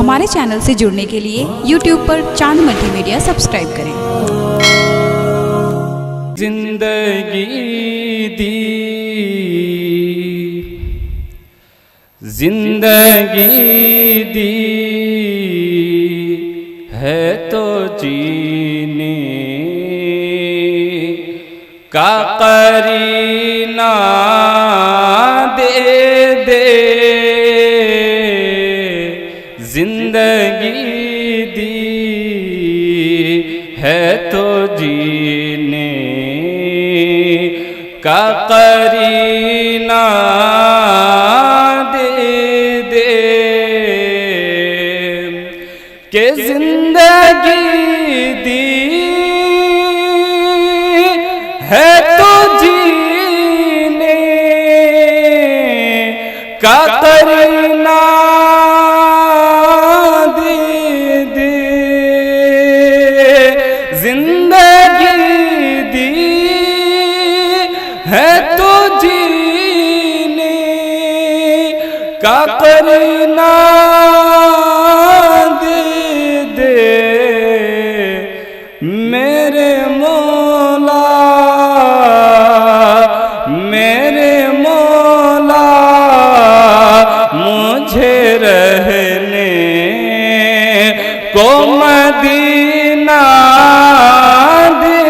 हमारे चैनल से जुड़ने के लिए YouTube पर चांद मल्टीमीडिया सब्सक्राइब करें। जिंदगी दी है तो जीने का करीना दे जिंदगी दी है तो जीने का करीना दे के जिंदगी दी है तो जीने का करीना दे जिंदगी दी है तो जीने का करीना दे मेरे मौला मुझे रहने को मदीना दे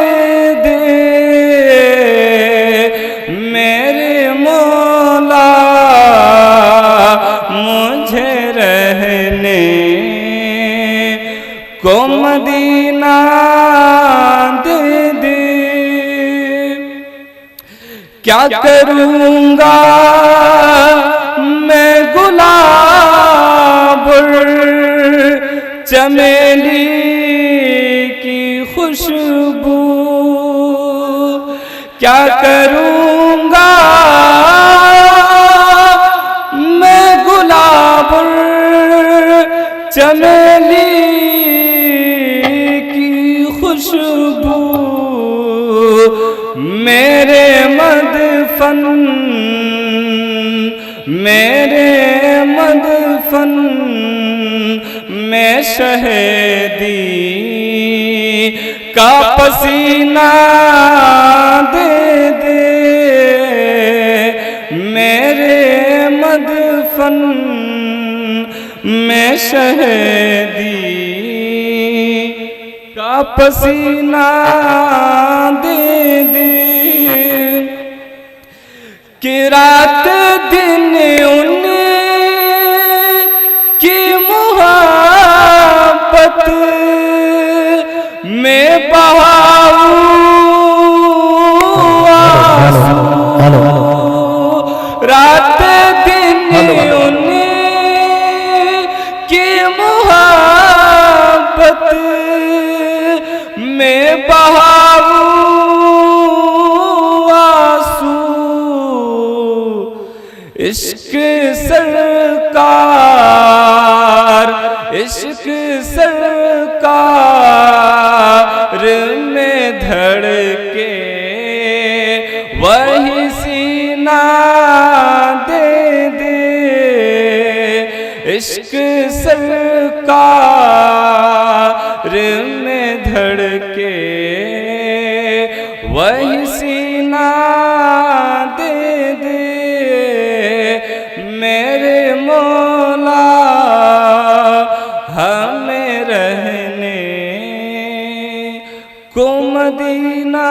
मेरे मौला मुझे रहने को मदीना दे क्या करूँगा मैं गुलाब चमेली की खुशबू क्या करूँगा मैं गुलाब चमेली की खुशबू मेरे मदफन में शहीदी का पसीना दे मेरे मदफन में शहीदी का पसीना दे कि रात दिन उनकी मोहब्बत में बहाऊं रात दिन उनकी मोहब्बत में बहाऊं इश्क सरकार में धड़के वही सीना दे इश्क सरकार में धड़के वही सीना दे मेरे मौला हमें रहने को मदीना